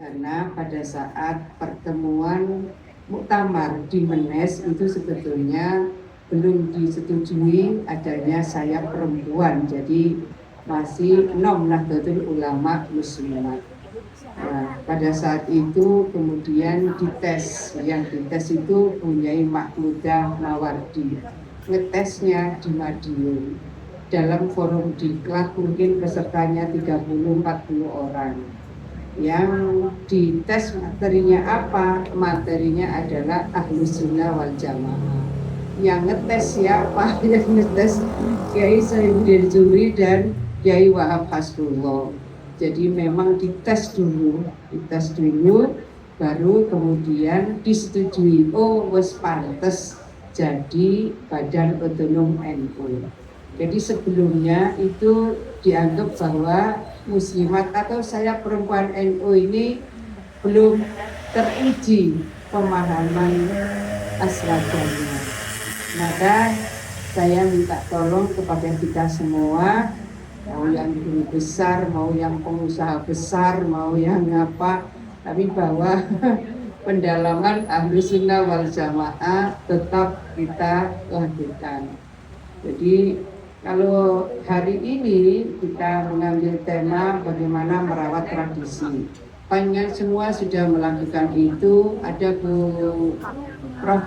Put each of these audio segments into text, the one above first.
karena pada saat pertemuan muktamar di Menes itu sebetulnya belum disetujui adanya sayap perempuan, jadi masih nom Nahdlatul Ulama Muslimat. Nah, pada saat itu kemudian dites, yang dites itu Bunyai Mahmudah Mawardi, ngetesnya di Madiun dalam forum diklat, mungkin pesertanya 30-40 orang. Yang dites materinya apa? Materinya adalah Ahlus Sunnah wal Jamaah. Yang ngetes siapa? Yang ngetes Kiai Sayyidin Zuhri dan Kiai Wahab Hasbullah. Jadi memang dites dulu, baru kemudian disetujui. Oh, wes pantes jadi Badan Otonom NU. Jadi sebelumnya itu dianggap bahwa muslimat atau saya perempuan NU ini belum teruji pemahaman aslagamnya. Maka saya minta tolong kepada kita semua, mau yang guru besar, mau yang pengusaha besar, mau yang apa, tapi bahwa pendalaman Ahlus Sunnah wal Jamaah tetap kita lakukan. Jadi kalau hari ini kita mengambil tema bagaimana merawat tradisi. Panjang semua sudah melakukan itu. Ada Prof.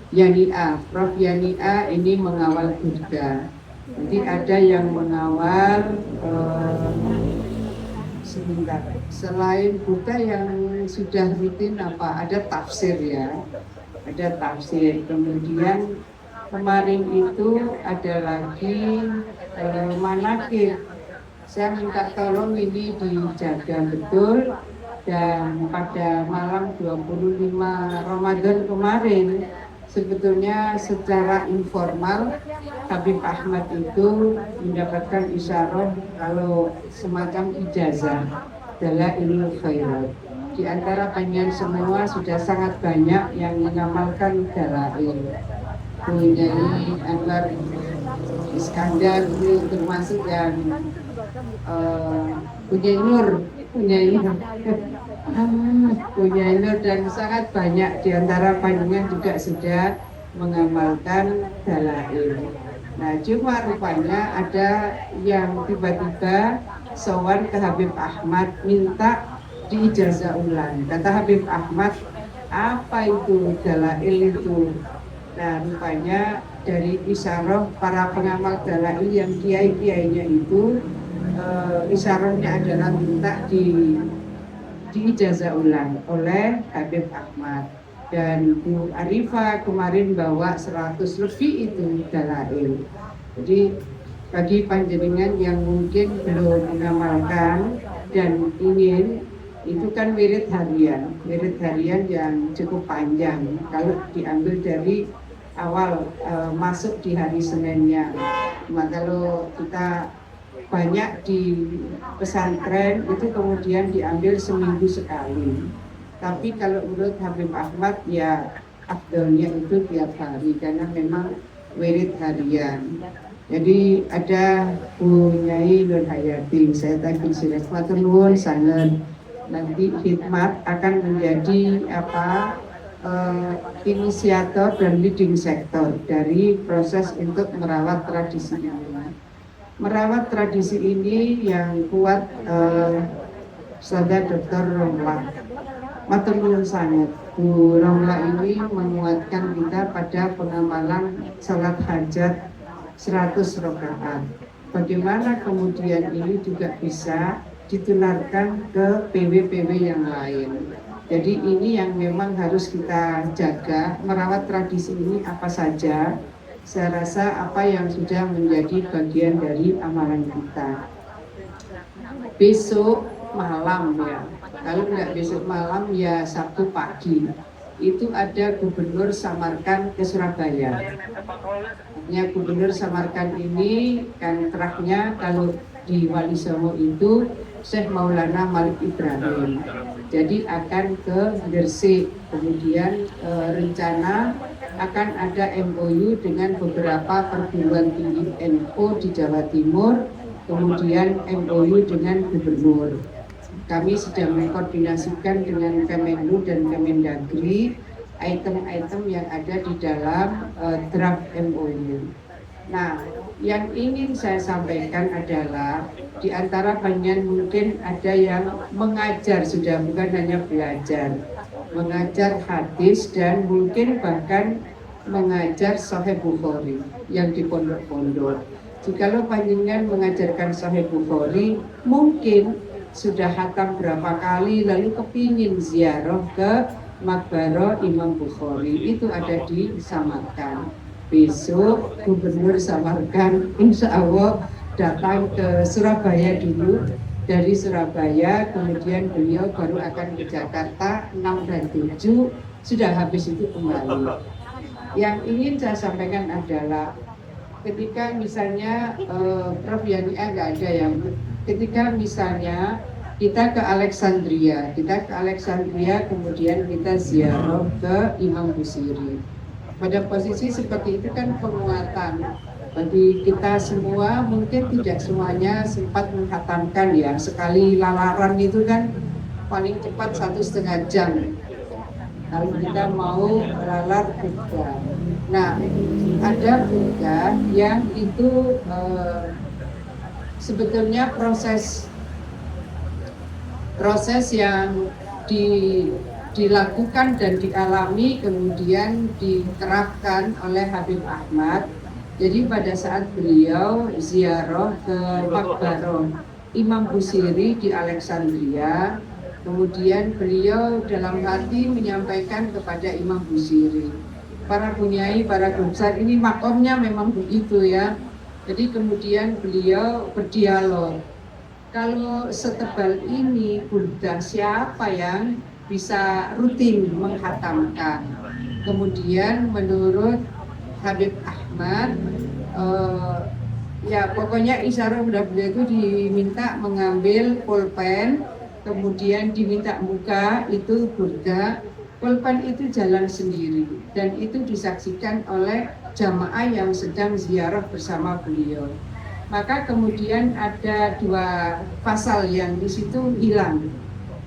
Yani A ini mengawal Burda. Nanti ada yang mengawal sebentar. Selain Burda yang sudah rutin apa? Ada tafsir ya. Ada tafsir. Kemudian kemarin itu ada lagi manakib. Saya minta tolong ini dijaga betul, dan pada malam 25 Ramadan kemarin sebetulnya secara informal Habib Ahmad itu mendapatkan isyarah kalau semacam ijazah Dalailul Khairat. Di antara panjang semua sudah sangat banyak yang mengamalkan dalail. Bunyai Anwar Iskandar itu termasuk yang Bunyai Nur dan sangat banyak di antara panjenengan juga sudah mengamalkan dalail. Nah, cuma rupanya ada yang tiba-tiba sowan ke Habib Ahmad minta diijazah ulang. Kata Habib Ahmad, apa itu dalail itu? Nah, rupanya dari isyarah para pengamal dalail yang kiai-kiainya itu isyarahnya adalah minta diijazah ulang oleh Habib Ahmad. Dan Bu Arifah kemarin bawa 100 lebih itu dalail. Jadi bagi panjenengan yang mungkin belum mengamalkan dan ingin, itu kan wirid harian yang cukup panjang kalau diambil dari awal masuk di hari Seninnya. Maka kalau kita banyak di pesantren itu kemudian diambil seminggu sekali. Tapi kalau menurut Habib Ahmad ya afdolnya itu tiap hari karena memang wirid harian. Jadi ada Bunyai Nur Hayati, saya tadi sudah matur nuwun sangat. Nanti khidmat akan menjadi inisiator dan leading sektor dari proses untuk merawat tradisi ini. Merawat tradisi ini yang kuat Saudara Dr. Romla. Matur nuwun sangat. Bu Romla ini menguatkan kita pada pengamalan salat hajat 100 rakaat. Bagaimana kemudian ini juga bisa ditularkan ke PW-PW yang lain. Jadi ini yang memang harus kita jaga, merawat tradisi ini apa saja. Saya rasa apa yang sudah menjadi bagian dari amalan kita. Besok malam ya, kalau nggak besok malam ya Sabtu pagi, itu ada Gubernur Samarkand ke Surabaya. Artinya Gubernur Samarkand ini kan traknya kalau di Wali Songo itu Syekh Maulana Malik Ibrahim. Jadi akan ke Gresik, kemudian rencana akan ada MOU dengan beberapa perguruan tinggi NU di Jawa Timur, kemudian MOU dengan gubernur. kami sedang mengkoordinasikan dengan Kemenlu dan Kemendagri item-item yang ada di dalam draft MOU. Nah, yang ingin saya sampaikan adalah di antara banyak mungkin ada yang mengajar sudah, bukan hanya belajar, mengajar hadis dan mungkin bahkan mengajar Sahih Bukhari yang di pondok-pondok. Jikalau panjenengan mengajarkan Sahih Bukhari, mungkin sudah hatam berapa kali lalu kepingin ziarah ke Makbaro Imam Bukhari, itu ada di Samarkand. Besok Gubernur Samarkand insya Allah datang ke Surabaya dulu, dari Surabaya kemudian beliau baru akan ke Jakarta 6 dan 7, sudah habis itu kembali. Yang ingin saya sampaikan adalah ketika misalnya Prof Yani nggak ada yang, ketika misalnya kita ke Alexandria kemudian kita ziarah ke Imam Busiri. Pada posisi seperti itu kan penguatan bagi kita semua, mungkin tidak semuanya sempat menghatamkan ya, sekali lalaran itu kan paling cepat 1,5 jam kalau kita mau lalar 3. Nah, ada juga yang itu sebetulnya proses yang dilakukan dan dialami kemudian diterapkan oleh Habib Ahmad. Jadi pada saat beliau ziarah ke Makbaro Imam Busiri di Alexandria, kemudian beliau dalam hati menyampaikan kepada Imam Busiri, para bunyai, para gubsar, ini makomnya memang begitu ya. Jadi kemudian beliau berdialog, kalau setebal ini burdah siapa yang bisa rutin menghatamkan. Kemudian menurut Habib Ahmad, ya pokoknya isyarah udah beliau itu diminta mengambil pulpen, kemudian diminta buka itu burda, pulpen itu jalan sendiri dan itu disaksikan oleh jamaah yang sedang ziarah bersama beliau. Maka kemudian ada 2 pasal yang di situ hilang.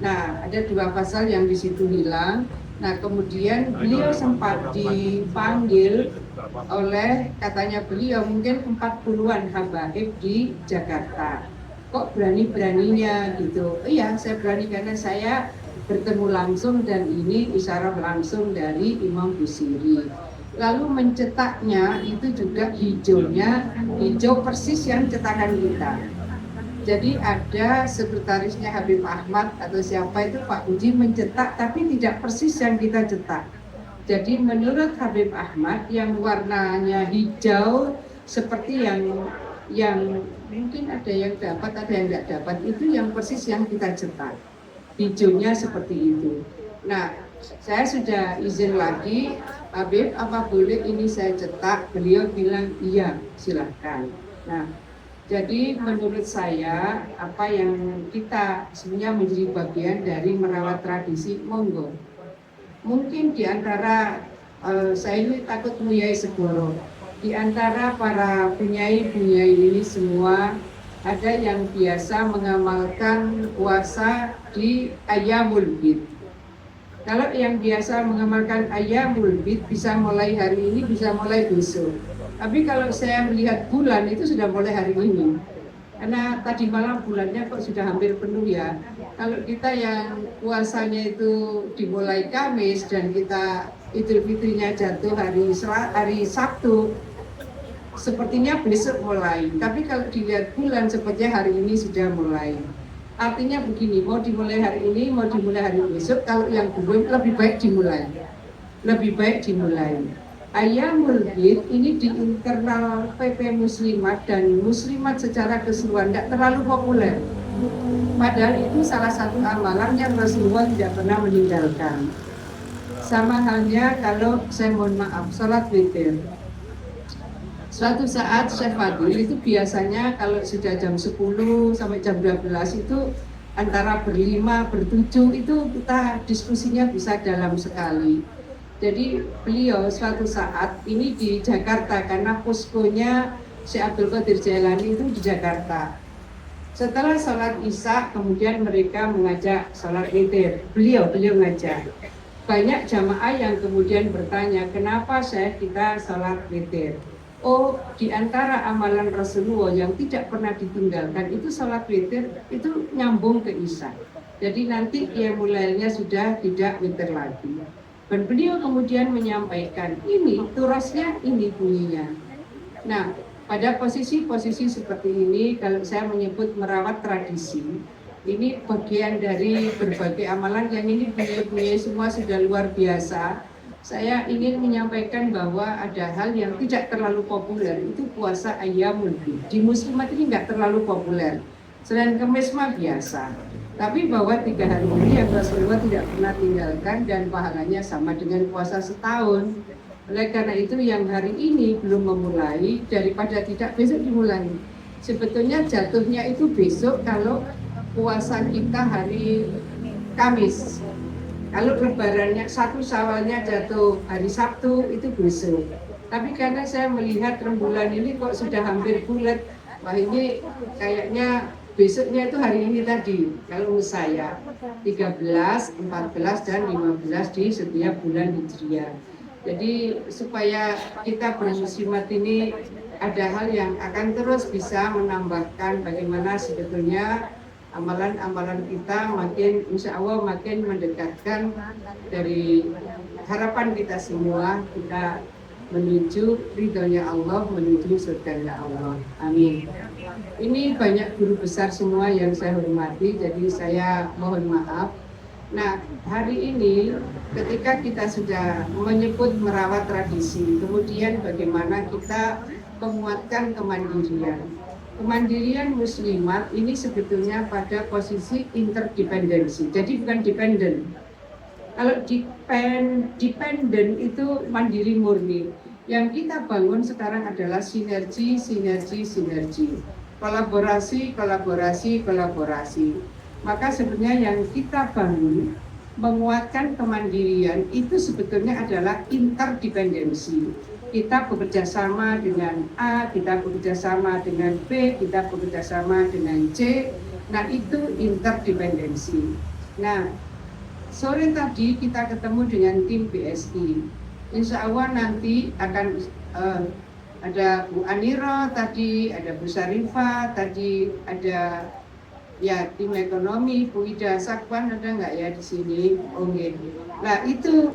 Nah, ada 2 pasal yang di situ hilang. Nah, kemudian beliau sempat dipanggil oleh, katanya beliau mungkin 40-an habaib di Jakarta. Kok berani-beraninya gitu? Iya, saya berani karena saya bertemu langsung dan ini isyarah langsung dari Imam Busiri. Lalu mencetaknya itu juga hijau persis yang cetakan kita. Jadi ada sekretarisnya Habib Ahmad atau siapa itu Pak Uji mencetak tapi tidak persis yang kita cetak. Jadi menurut Habib Ahmad yang warnanya hijau seperti yang mungkin ada yang dapat, ada yang tidak dapat, itu yang persis yang kita cetak. Hijaunya seperti itu. Nah, saya sudah izin lagi, Habib apa boleh ini saya cetak? Beliau bilang iya, silahkan. Nah, jadi menurut saya apa yang kita sebenarnya menjadi bagian dari merawat tradisi, monggo. Mungkin di antara saya ini takut Muyai Segoro, di antara para punyai-punyai ini semua ada yang biasa mengamalkan puasa di Ayyamul Bid. Kalau yang biasa mengamalkan Ayyamul Bid bisa mulai hari ini, bisa mulai besok. Tapi kalau saya melihat bulan itu sudah mulai hari ini. Karena tadi malam bulannya kok sudah hampir penuh ya. Kalau kita yang puasanya itu dimulai Kamis dan kita Idul Fitrinya jatuh hari Sabtu, sepertinya besok mulai. Tapi kalau dilihat bulan sepertinya hari ini sudah mulai. Artinya begini, mau dimulai hari ini, mau dimulai hari besok, kalau yang belum lebih baik dimulai. Lebih baik dimulai. Ayyamul Bid ini di internal PP Muslimat dan Muslimat secara keseluruhan tidak terlalu populer. Padahal itu salah satu amalan yang Rasulullah tidak pernah meninggalkan. Sama halnya kalau saya mohon maaf, sholat witir. Suatu saat Syekh Fadil itu biasanya kalau sudah jam 10 sampai jam 12 itu antara berlima, bertujuh itu kita diskusinya bisa dalam sekali. Jadi beliau suatu saat ini di Jakarta karena poskonya Syekh Abdul Qadir Jailani itu di Jakarta. Setelah sholat Isya, kemudian mereka mengajak sholat witir. Beliau ngajak. Banyak jamaah yang kemudian bertanya, kenapa kita sholat witir? Oh, di antara amalan Rasulullah yang tidak pernah ditinggalkan itu sholat witir, itu nyambung ke Isya. Jadi nanti qiyamul lailnya sudah tidak witir lagi. Dan beliau kemudian menyampaikan, ini turasnya, ini bunyinya. Nah, pada posisi-posisi seperti ini, kalau saya menyebut merawat tradisi, ini bagian dari berbagai amalan yang ini bunyi-bunyi semua sudah luar biasa. Saya ingin menyampaikan bahwa ada hal yang tidak terlalu populer, itu puasa Ayyamul Bid. Di muslimat ini nggak terlalu populer. Selain Kemis mah biasa. Tapi bahwa 3 hari ini yang Rasulullah tidak pernah tinggalkan dan pahalanya sama dengan puasa setahun. Oleh karena itu yang hari ini belum memulai, daripada tidak besok dimulai. Sebetulnya jatuhnya itu besok kalau puasa kita hari Kamis. Kalau lebarannya 1 Syawalnya jatuh hari Sabtu itu besok. Tapi karena saya melihat rembulan ini kok sudah hampir bulat, wah ini kayaknya besoknya itu hari ini tadi. Kalau menurut saya 13, 14 dan 15 di setiap bulan Hijriah. Jadi supaya kita bermuslimat ini ada hal yang akan terus bisa menambahkan bagaimana sebetulnya amalan-amalan kita makin insya Allah makin mendekatkan dari harapan kita semua, kita menuju ridhonya Allah, menuju surganya Allah. Amin. Ini banyak guru besar semua yang saya hormati, jadi saya mohon maaf. Nah, hari ini ketika kita sudah menyebut merawat tradisi, kemudian bagaimana kita menguatkan kemandirian. Kemandirian muslimat ini sebetulnya pada posisi interdependensi, jadi bukan dependen. Kalau dependen itu mandiri murni. Yang kita bangun sekarang adalah sinergi, kolaborasi. Maka sebenarnya yang kita bangun menguatkan kemandirian itu sebetulnya adalah interdependensi. Kita bekerja sama dengan A, kita bekerja sama dengan B, kita bekerja sama dengan C. Nah, itu interdependensi. Nah, sore tadi kita ketemu dengan tim BSI. Insya Allah nanti akan ada Bu Aniro tadi, ada Bu Sarifah tadi, ada ya tim ekonomi, Bu Ida Sakwan ada nggak ya di sini? Oke. Nah, itu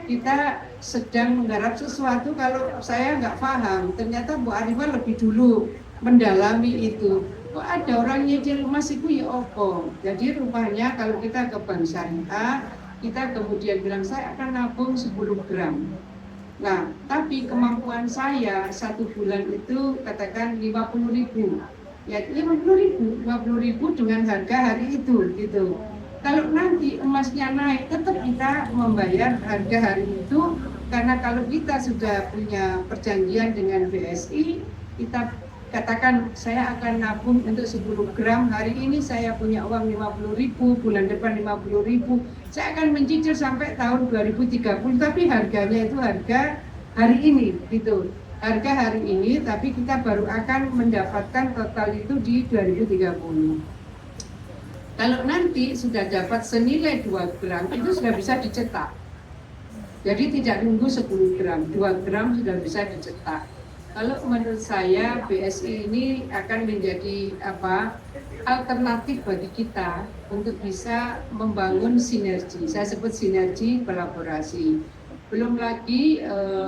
kita sedang menggarap sesuatu. Kalau saya nggak paham, ternyata Bu Arifah lebih dulu mendalami itu. Kok ada orang nyicil emas itu ya opo. Jadi rupanya kalau kita ke Bank Syariah, kita kemudian bilang saya akan nabung 10 gram. Nah, tapi kemampuan saya 1 bulan itu katakan 50.000. Ya 50.000 dengan harga hari itu gitu. Kalau nanti emasnya naik, tetap kita membayar harga hari itu, karena kalau kita sudah punya perjanjian dengan BSI, kita katakan saya akan nabung untuk 10 gram, hari ini saya punya uang 50.000, bulan depan 50.000, saya akan mencicil sampai tahun 2030, tapi harganya itu harga hari ini gitu. Harga hari ini, tapi kita baru akan mendapatkan total itu di 2030. Kalau nanti sudah dapat senilai 2 gram, itu sudah bisa dicetak. Jadi tidak nunggu 10 gram, 2 gram sudah bisa dicetak. Kalau menurut saya BSI ini akan menjadi alternatif bagi kita untuk bisa membangun sinergi. Saya sebut sinergi kolaborasi. Belum lagi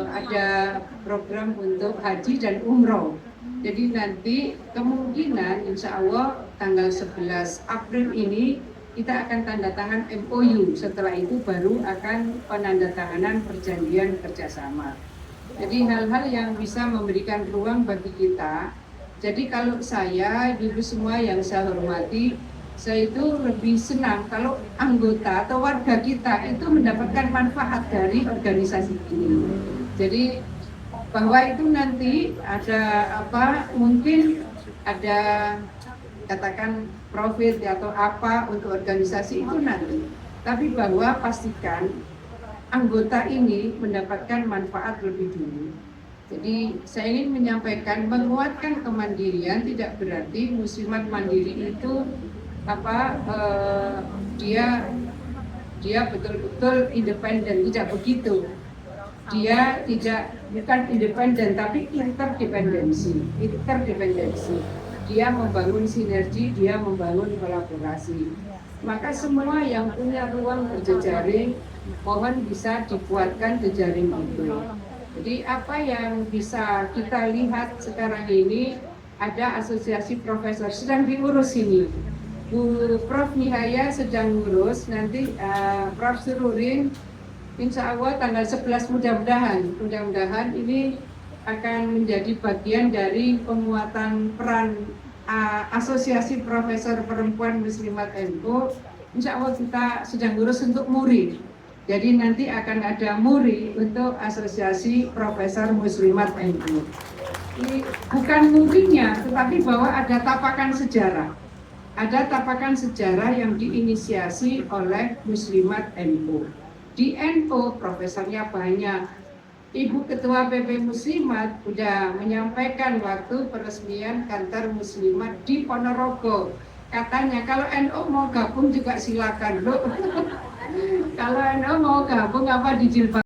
ada program untuk haji dan umroh. Jadi nanti kemungkinan insya Allah tanggal 11 April ini kita akan tanda tangan MOU. Setelah itu baru akan penandatanganan perjanjian kerjasama. Jadi hal-hal yang bisa memberikan ruang bagi kita. Jadi kalau saya, ibu semua yang saya hormati, saya itu lebih senang kalau anggota atau warga kita itu mendapatkan manfaat dari organisasi ini. Jadi bahwa itu nanti ada mungkin ada katakan profit atau apa untuk organisasi itu nanti, tapi bahwa pastikan anggota ini mendapatkan manfaat lebih dulu. Jadi saya ingin menyampaikan menguatkan kemandirian tidak berarti muslimat mandiri itu apa dia betul-betul independen, tidak begitu. Dia bukan independen tapi interdependensi. Dia membangun sinergi, dia membangun kolaborasi. Maka semua yang punya ruang berjejaring mohon bisa dikuatkan jejaring itu. Jadi apa yang bisa kita lihat sekarang ini, ada asosiasi profesor sedang diurus ini. Bu Prof Nihaya sedang ngurus, nanti Prof Sururin insya Allah tanggal 11 mudah-mudahan ini akan menjadi bagian dari penguatan peran asosiasi profesor perempuan muslimat NU. Insya Allah kita sedang ngurus untuk MURI. Jadi nanti akan ada MURI untuk asosiasi profesor muslimat NU. Ini bukan MURI-nya, tetapi bahwa ada tapakan sejarah. Ada tapakan sejarah yang diinisiasi oleh muslimat NU. Di NU profesornya banyak. Ibu Ketua PP Muslimat sudah menyampaikan waktu peresmian kantor muslimat di Ponorogo. Katanya kalau NU mau gabung juga silakan loh. Kalau NU mau gabung apa di Jilbab